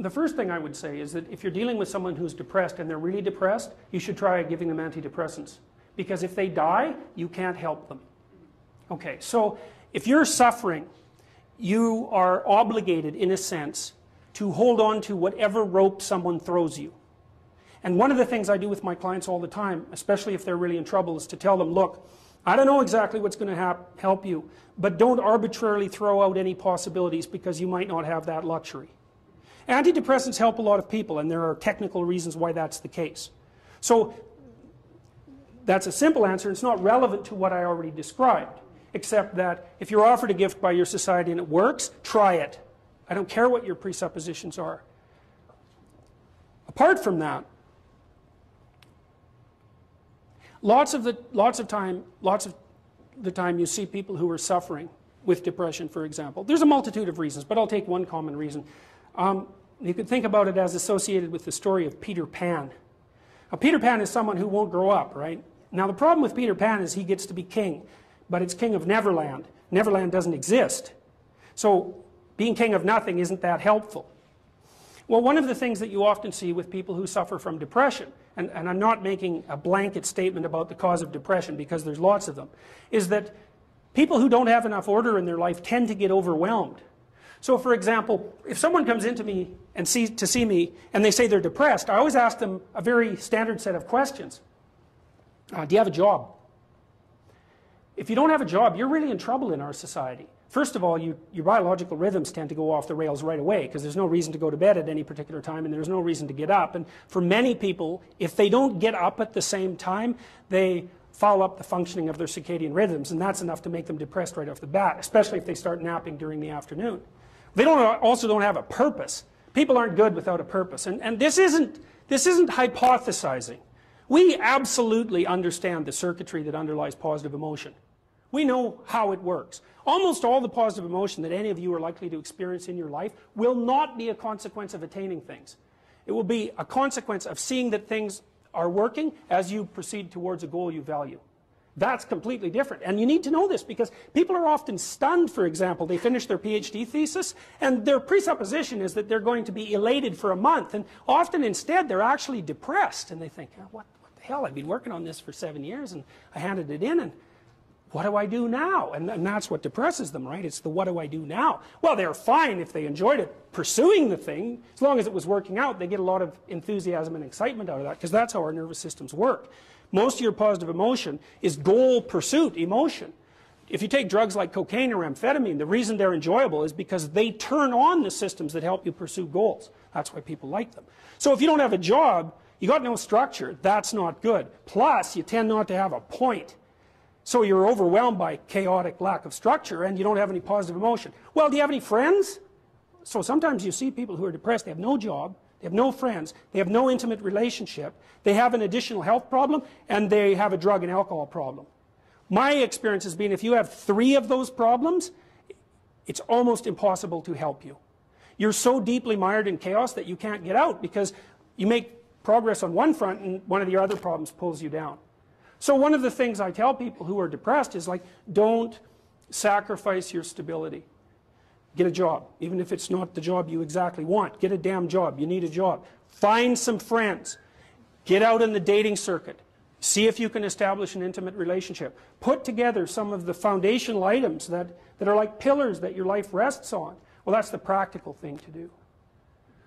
The first thing I would say is that if you're dealing with someone who's depressed and they're really depressed, you should try giving them antidepressants. Because if they die, you can't help them. Okay, so if you're suffering, you are obligated, in a sense, to hold on to whatever rope someone throws you. And one of the things I do with my clients all the time, especially if they're really in trouble, is to tell them, look, I don't know exactly what's going to help you, but don't arbitrarily throw out any possibilities because you might not have that luxury. Antidepressants help a lot of people, and there are technical reasons why that's the case. So that's a simple answer. It's not relevant to what I already described, except that if you're offered a gift by your society and it works, try it. I don't care what your presuppositions are. Apart from that, lots of the time you see people who are suffering with depression, for example. There's a multitude of reasons, but I'll take one common reason. You could think about it as associated with the story of Peter Pan. Now, Peter Pan is someone who won't grow up, right? Now, the problem with Peter Pan is he gets to be king, but it's king of Neverland. Neverland doesn't exist. So being king of nothing isn't that helpful. Well, one of the things that you often see with people who suffer from depression, and I'm not making a blanket statement about the cause of depression because there's lots of them, is that people who don't have enough order in their life tend to get overwhelmed. So for example, if someone comes into me and to see me and they say they're depressed, I always ask them a very standard set of questions. Do you have a job? If you don't have a job, you're really in trouble in our society. First of all, your biological rhythms tend to go off the rails right away because there's no reason to go to bed at any particular time and there's no reason to get up. And for many people, if they don't get up at the same time, they foul up the functioning of their circadian rhythms, and that's enough to make them depressed right off the bat, especially if they start napping during the afternoon. They also don't have a purpose. People aren't good without a purpose. And this isn't hypothesizing. We absolutely understand the circuitry that underlies positive emotion. We know how it works. Almost all the positive emotion that any of you are likely to experience in your life will not be a consequence of attaining things. It will be a consequence of seeing that things are working as you proceed towards a goal you value. That's completely different. And you need to know this because people are often stunned, for example. They finish their PhD thesis and their presupposition is that they're going to be elated for a month. And often instead they're actually depressed. And they think, oh, what the hell? I've been working on this for 7 years and I handed it in and what do I do now? And that's what depresses them, right? It's the what do I do now? Well, they're fine if they enjoyed it, pursuing the thing. As long as it was working out, they get a lot of enthusiasm and excitement out of that because that's how our nervous systems work. Most of your positive emotion is goal pursuit emotion. If you take drugs like cocaine or amphetamine, the reason they're enjoyable is because they turn on the systems that help you pursue goals. That's why people like them. So if you don't have a job, you got no structure, that's not good. Plus, you tend not to have a point. So you're overwhelmed by chaotic lack of structure and you don't have any positive emotion. Well, do you have any friends? So sometimes you see people who are depressed, they have no job, they have no friends, they have no intimate relationship, they have an additional health problem, and they have a drug and alcohol problem. My experience has been if you have 3 of those problems, it's almost impossible to help you. You're so deeply mired in chaos that you can't get out because you make progress on one front and one of the other problems pulls you down. So one of the things I tell people who are depressed is like, don't sacrifice your stability. Get a job, even if it's not the job you exactly want. Get a damn job. You need a job. Find some friends. Get out in the dating circuit. See if you can establish an intimate relationship. Put together some of the foundational items that are like pillars that your life rests on. Well, that's the practical thing to do.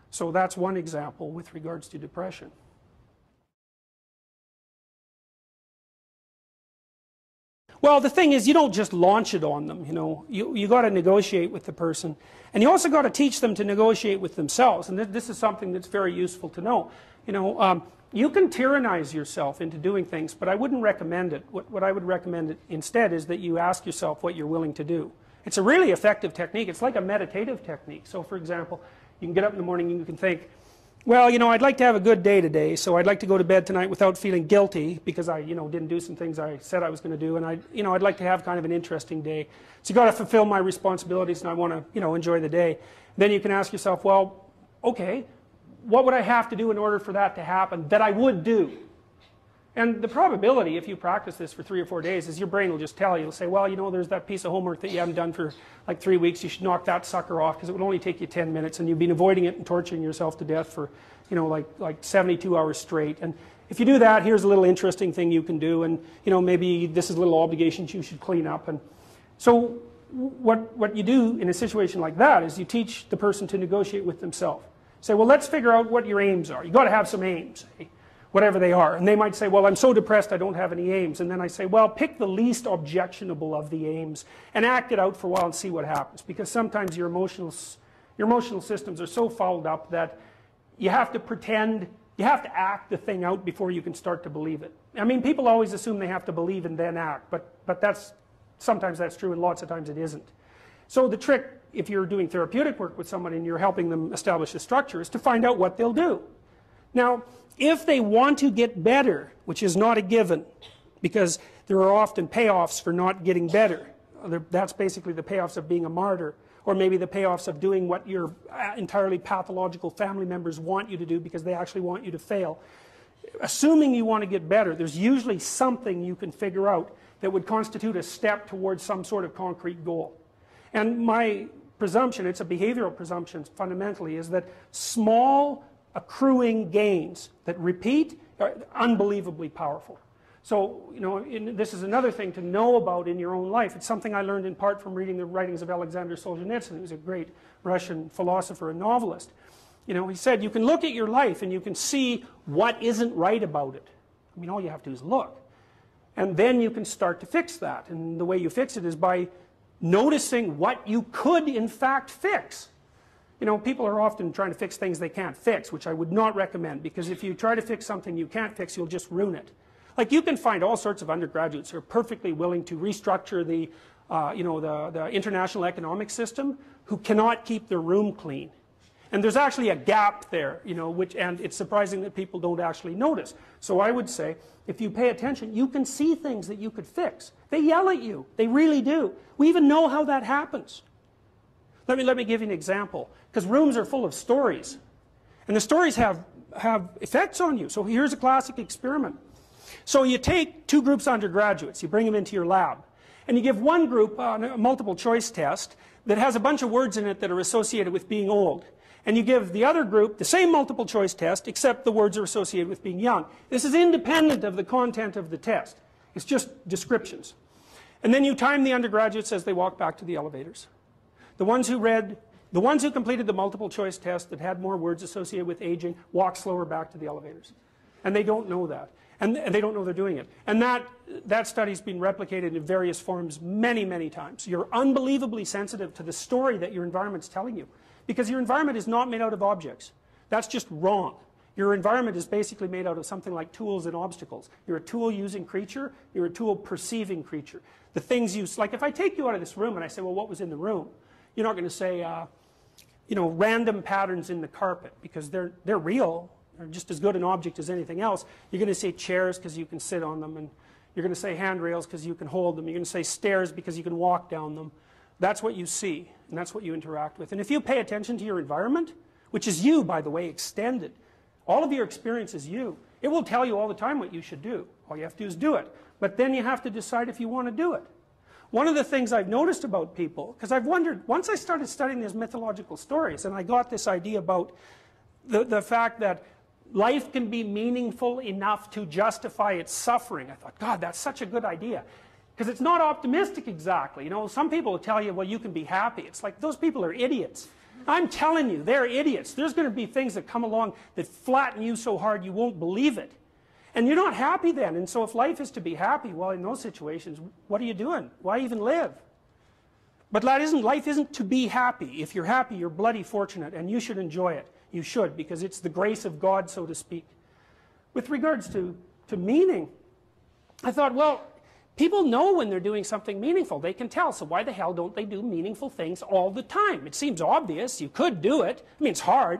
So that's one example with regards to depression. Well, the thing is, you don't just launch it on them, you know. You got to negotiate with the person. And you also got to teach them to negotiate with themselves. And this is something that's very useful to know. You know, you can tyrannize yourself into doing things, but I wouldn't recommend it. What I would recommend instead is that you ask yourself what you're willing to do. It's a really effective technique. It's like a meditative technique. So, for example, you can get up in the morning and you can think, well, you know, I'd like to have a good day today, so I'd like to go to bed tonight without feeling guilty because I, you know, didn't do some things I said I was going to do, and I'd like to have kind of an interesting day. So you've got to fulfill my responsibilities, and I want to, you know, enjoy the day. Then you can ask yourself, well, okay, what would I have to do in order for that to happen that I would do? And the probability, if you practice this for 3 or 4 days, is your brain will just tell you, it'll say, well, you know, there's that piece of homework that you haven't done for like 3 weeks, you should knock that sucker off because it would only take you 10 minutes and you've been avoiding it and torturing yourself to death for, you know, like 72 hours straight. And if you do that, here's a little interesting thing you can do, and, you know, maybe this is little obligations you should clean up. And so what you do in a situation like that is you teach the person to negotiate with themselves. Say, well, let's figure out what your aims are. You've got to have some aims, whatever they are. And they might say, well, I'm so depressed I don't have any aims. And then I say, well, pick the least objectionable of the aims and act it out for a while and see what happens. Because sometimes your emotional systems are so fouled up that you have to pretend, you have to act the thing out before you can start to believe it. I mean, people always assume they have to believe and then act, but sometimes that's true and lots of times it isn't. So the trick, if you're doing therapeutic work with someone and you're helping them establish a structure, is to find out what they'll do. Now, if they want to get better, which is not a given, because there are often payoffs for not getting better. That's basically the payoffs of being a martyr, or maybe the payoffs of doing what your entirely pathological family members want you to do because they actually want you to fail. Assuming you want to get better, there's usually something you can figure out that would constitute a step towards some sort of concrete goal. And my presumption, it's a behavioral presumption fundamentally, is that small accruing gains that repeat are unbelievably powerful. So, you know, this is another thing to know about in your own life. It's something I learned in part from reading the writings of Alexander Solzhenitsyn, who's a great Russian philosopher and novelist. You know, he said, you can look at your life and you can see what isn't right about it. I mean, all you have to do is look. And then you can start to fix that. And the way you fix it is by noticing what you could, in fact, fix. You know, people are often trying to fix things they can't fix, which I would not recommend, because if you try to fix something you can't fix, you'll just ruin it. Like, you can find all sorts of undergraduates who are perfectly willing to restructure the, you know, the international economic system, who cannot keep their room clean. And there's actually a gap there, you know, and it's surprising that people don't actually notice. So I would say, if you pay attention, you can see things that you could fix. They yell at you. They really do. We even know how that happens. Let me give you an example. Because rooms are full of stories. And the stories have effects on you. So here's a classic experiment. So you take 2 groups of undergraduates, you bring them into your lab, and you give one group a multiple choice test that has a bunch of words in it that are associated with being old. And you give the other group the same multiple choice test, except the words are associated with being young. This is independent of the content of the test. It's just descriptions. And then you time the undergraduates as they walk back to the elevators. The ones who completed the multiple choice test that had more words associated with aging walk slower back to the elevators. And they don't know that. And they don't know they're doing it. And that study's been replicated in various forms many, many times. You're unbelievably sensitive to the story that your environment's telling you. Because your environment is not made out of objects. That's just wrong. Your environment is basically made out of something like tools and obstacles. You're a tool-using creature. You're a tool-perceiving creature. The things you... Like, if I take you out of this room and I say, well, what was in the room? You're not going to say, you know, random patterns in the carpet, because they're real. They're just as good an object as anything else. You're going to say chairs because you can sit on them, and you're going to say handrails because you can hold them. You're going to say stairs because you can walk down them. That's what you see, and that's what you interact with. And if you pay attention to your environment, which is you, by the way, extended, all of your experience is you. It will tell you all the time what you should do. All you have to do is do it. But then you have to decide if you want to do it. One of the things I've noticed about people, because I've wondered, once I started studying these mythological stories, and I got this idea about the fact that life can be meaningful enough to justify its suffering, I thought, God, that's such a good idea. Because it's not optimistic exactly. You know, some people will tell you, well, you can be happy. It's like, those people are idiots. I'm telling you, they're idiots. There's going to be things that come along that flatten you so hard you won't believe it. And you're not happy then. And so if life is to be happy, well, in those situations, what are you doing? Why even live? But life isn't to be happy. If you're happy, you're bloody fortunate, and you should enjoy it. You should, because it's the grace of God, so to speak. With regards to meaning, I thought, well, people know when they're doing something meaningful. They can tell. So why the hell don't they do meaningful things all the time? It seems obvious. You could do it. I mean, it's hard,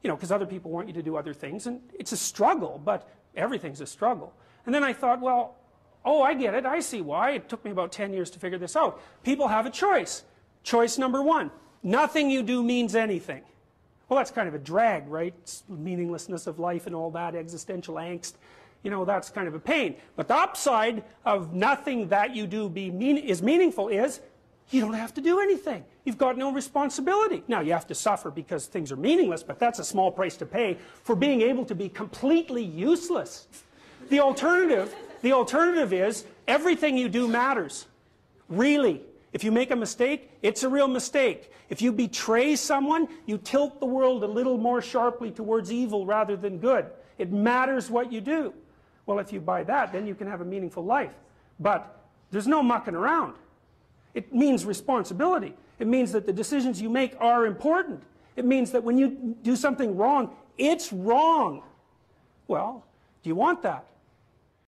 you know, because other people want you to do other things. And it's a struggle, but everything's a struggle. And then I thought, well, oh, I get it. I see why. It took me about 10 years to figure this out. People have a choice. Choice number 1. Nothing you do means anything. Well, that's kind of a drag, right? It's meaninglessness of life and all that, existential angst. you know, that's kind of a pain. But the upside of nothing that you do is meaningful is you don't have to do anything. You've got no responsibility. Now, you have to suffer because things are meaningless, but that's a small price to pay for being able to be completely useless. The alternative is everything you do matters. Really. If you make a mistake, it's a real mistake. If you betray someone, you tilt the world a little more sharply towards evil rather than good. It matters what you do. Well, if you buy that, then you can have a meaningful life. But there's no mucking around. It means responsibility. It means that the decisions you make are important. It means that when you do something wrong, it's wrong. Well, do you want that?